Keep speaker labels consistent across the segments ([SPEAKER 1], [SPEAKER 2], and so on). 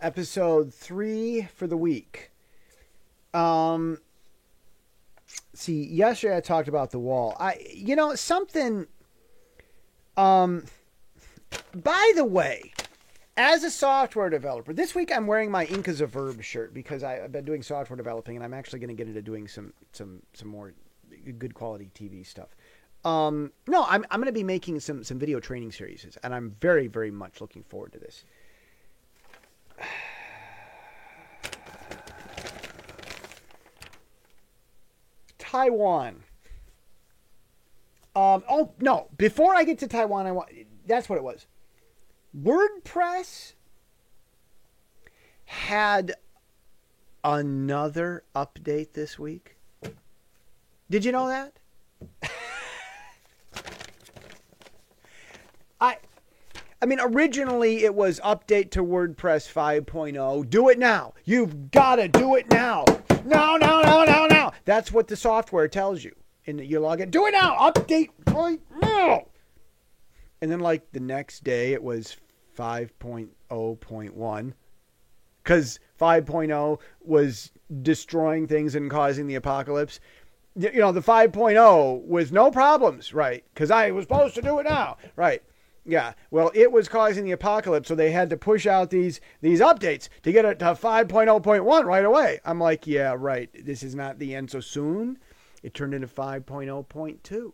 [SPEAKER 1] Episode 3 for the week. See, yesterday I talked about the wall. Something. By the way, as a software developer, this week I'm wearing my Ink is a Verb shirt because I've been doing software developing, and I'm actually going to get into doing some more good quality TV stuff. No, I'm going to be making some video training series, and I'm very, very much looking forward to this. Taiwan. Oh no! Before I get to Taiwan, that's what it was. WordPress had another update this week. Did you know that? I mean, originally it was update to WordPress 5.0. Do it now. You've got to do it now. Now. That's what the software tells you. And you log in. Do it now. Update right now. And then like the next day it was 5.0.1. Because 5.0 was destroying things and causing the apocalypse. The 5.0 was no problems, right? Because I was supposed to do it now, right? Yeah, well, it was causing the apocalypse, so they had to push out these updates to get it to 5.0.1 right away. I'm like, yeah, right. This is not the end so soon. It turned into 5.0.2.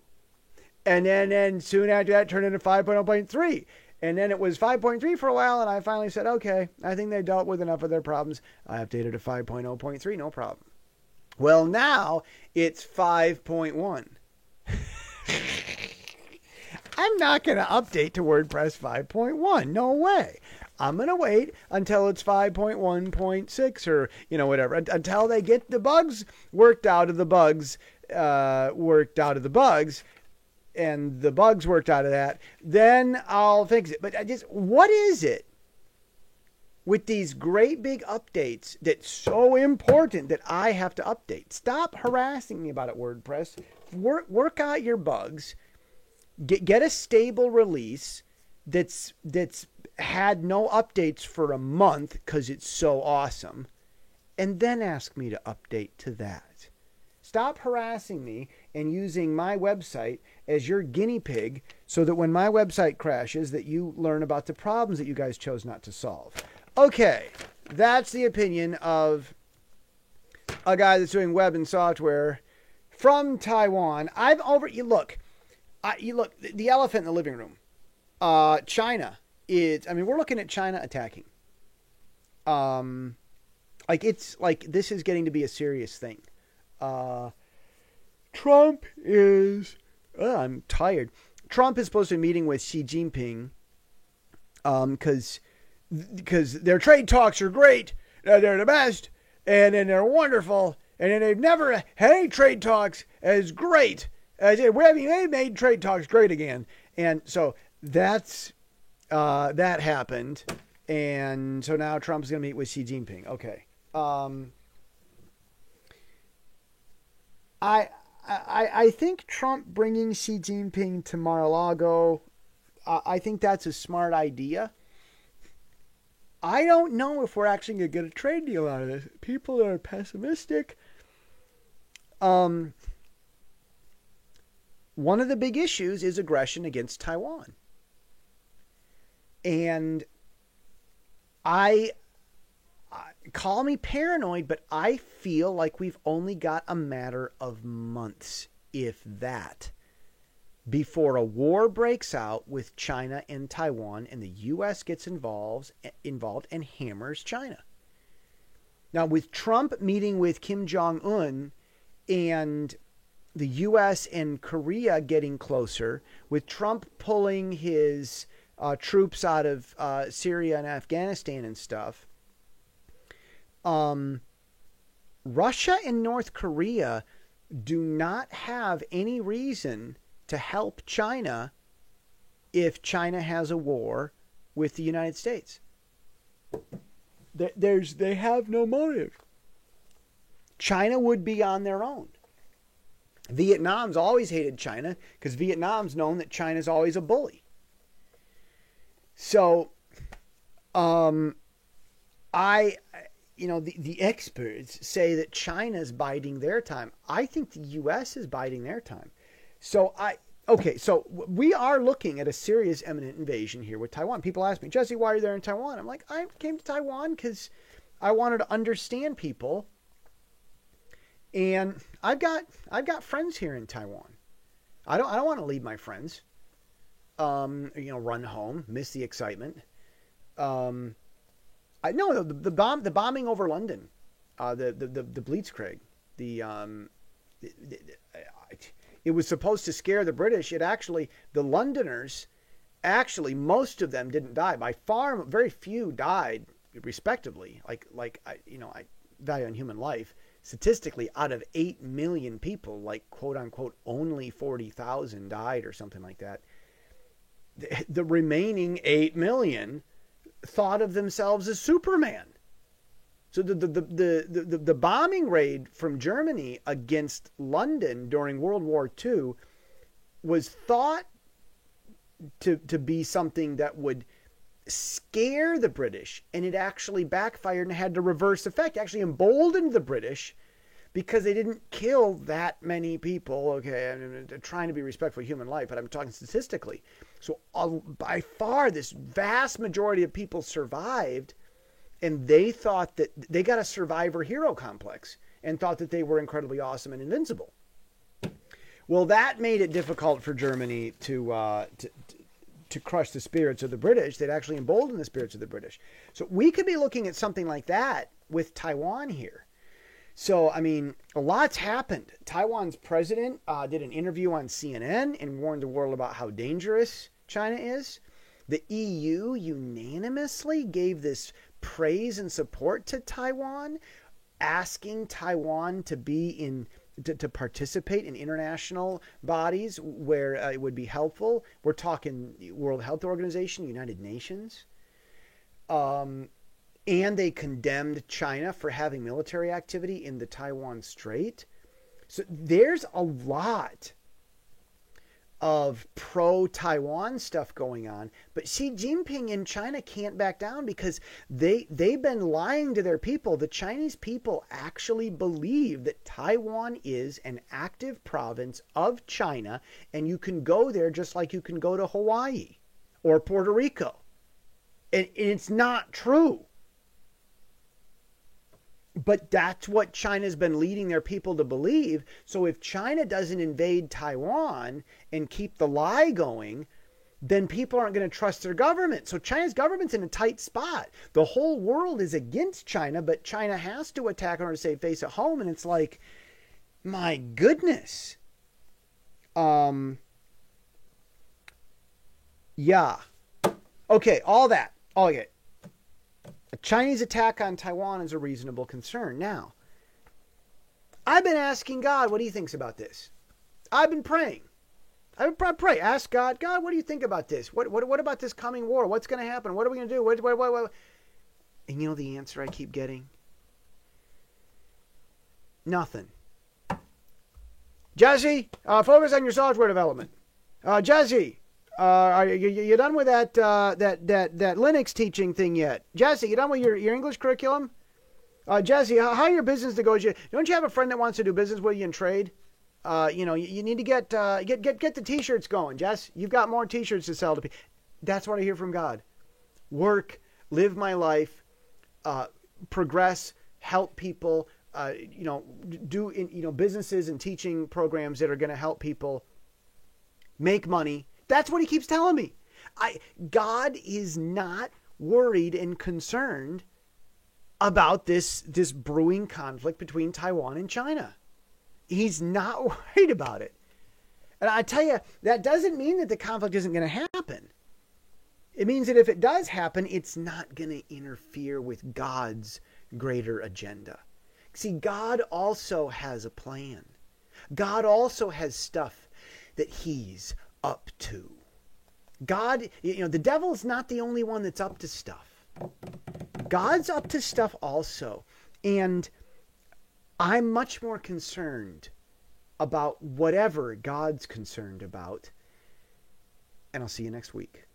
[SPEAKER 1] And then soon after that, it turned into 5.0.3. And then it was 5.3 for a while, and I finally said, okay, I think they dealt with enough of their problems. I updated to 5.0.3, no problem. Well, now it's 5.1. I'm not going to update to WordPress 5.1. No way. I'm going to wait until it's 5.1.6 or, whatever, until they get the bugs worked out of the bugs, and the bugs worked out of that. Then I'll fix it. But what is it with these great big updates that's so important that I have to update? Stop harassing me about it, WordPress. Work out your bugs. Get a stable release that's had no updates for a month because it's so awesome, and then ask me to update to that. Stop harassing me and using my website as your guinea pig so that when my website crashes that you learn about the problems that you guys chose not to solve. Okay, that's the opinion of a guy that's doing web and software from Taiwan. Look, the elephant in the living room. China we're looking at China attacking. This is getting to be a serious thing. Trump is, I'm tired. Trump is supposed to be meeting with Xi Jinping, because their trade talks are great. They're the best, and then they're wonderful, and then they've never had any trade talks as great. They made trade talks great again. And so that happened. And so now Trump's going to meet with Xi Jinping. Okay. I think Trump bringing Xi Jinping to Mar-a-Lago, I think that's a smart idea. I don't know if we're actually going to get a trade deal out of this. People are pessimistic. One of the big issues is aggression against Taiwan. And I call me paranoid, but I feel like we've only got a matter of months, if that, before a war breaks out with China and Taiwan and the U.S. gets involved and hammers China. Now, with Trump meeting with Kim Jong-un and the U.S. and Korea getting closer, with Trump pulling his troops out of Syria and Afghanistan and stuff, Russia and North Korea do not have any reason to help China if China has a war with the United States. They have no motive. China would be on their own. Vietnam's always hated China because Vietnam's known that China's always a bully. So, I, the experts say that China's biding their time. I think the U.S. is biding their time. So we are looking at a serious imminent invasion here with Taiwan. People ask me, Jesse, why are you there in Taiwan? I'm like, I came to Taiwan because I wanted to understand people. And I've got friends here in Taiwan. I don't want to leave my friends. Run home, miss the excitement. I know the bombing over London, the Blitzkrieg, it was supposed to scare the British. The Londoners, most of them didn't die. By far, very few died respectively. I value on human life. Statistically, out of 8 million people, like quote unquote, only 40,000 died or something like that. The remaining 8 million thought of themselves as Superman. So the bombing raid from Germany against London during World War II was thought to be something that would scare the British, and it actually backfired and had the reverse effect. It actually emboldened the British because they didn't kill that many people. Okay, I'm trying to be respectful of human life, but I'm talking statistically. So by far, this vast majority of people survived, and they thought that they got a survivor hero complex and thought that they were incredibly awesome and invincible. Well, that made it difficult for Germany to crush the spirits of the British. They'd actually embolden the spirits of the British. So we could be looking at something like that with Taiwan here. So, I mean, a lot's happened. Taiwan's president did an interview on CNN and warned the world about how dangerous China is. The EU unanimously gave this praise and support to Taiwan, asking Taiwan to to participate in international bodies where it would be helpful. We're talking World Health Organization, United Nations. And they condemned China for having military activity in the Taiwan Strait. So there's a lot of pro-Taiwan stuff going on. But Xi Jinping in China can't back down because they've been lying to their people. The Chinese people actually believe that Taiwan is an active province of China, and you can go there just like you can go to Hawaii or Puerto Rico. And it's not true. But that's what China's been leading their people to believe. So if China doesn't invade Taiwan and keep the lie going, then people aren't going to trust their government. So China's government's in a tight spot. The whole world is against China, but China has to attack in order to save face at home. And it's like, my goodness. Yeah. Okay, all that. Okay. A Chinese attack on Taiwan is a reasonable concern. Now, I've been asking God what he thinks about this. I've been praying. I would pray. Ask God, God, what do you think about this? What about this coming war? What's going to happen? What are we going to do? What? And you know the answer I keep getting? Nothing. Jesse, focus on your software development. Jesse, are you done with that Linux teaching thing yet? Jesse, you done with your English curriculum? Jesse, how your business negotiate? Don't you have a friend that wants to do business with you and trade? You need to get the t-shirts going, Jess. You've got more t-shirts to sell to people. That's what I hear from God. Work, live my life, progress, help people. Do businesses and teaching programs that are going to help people make money. That's what he keeps telling me. God is not worried and concerned about this brewing conflict between Taiwan and China. He's not worried about it. And I tell you, that doesn't mean that the conflict isn't going to happen. It means that if it does happen, it's not going to interfere with God's greater agenda. See, God also has a plan. God also has stuff that he's up to. God, the devil's not the only one that's up to stuff. God's up to stuff also. And I'm much more concerned about whatever God's concerned about. And I'll see you next week.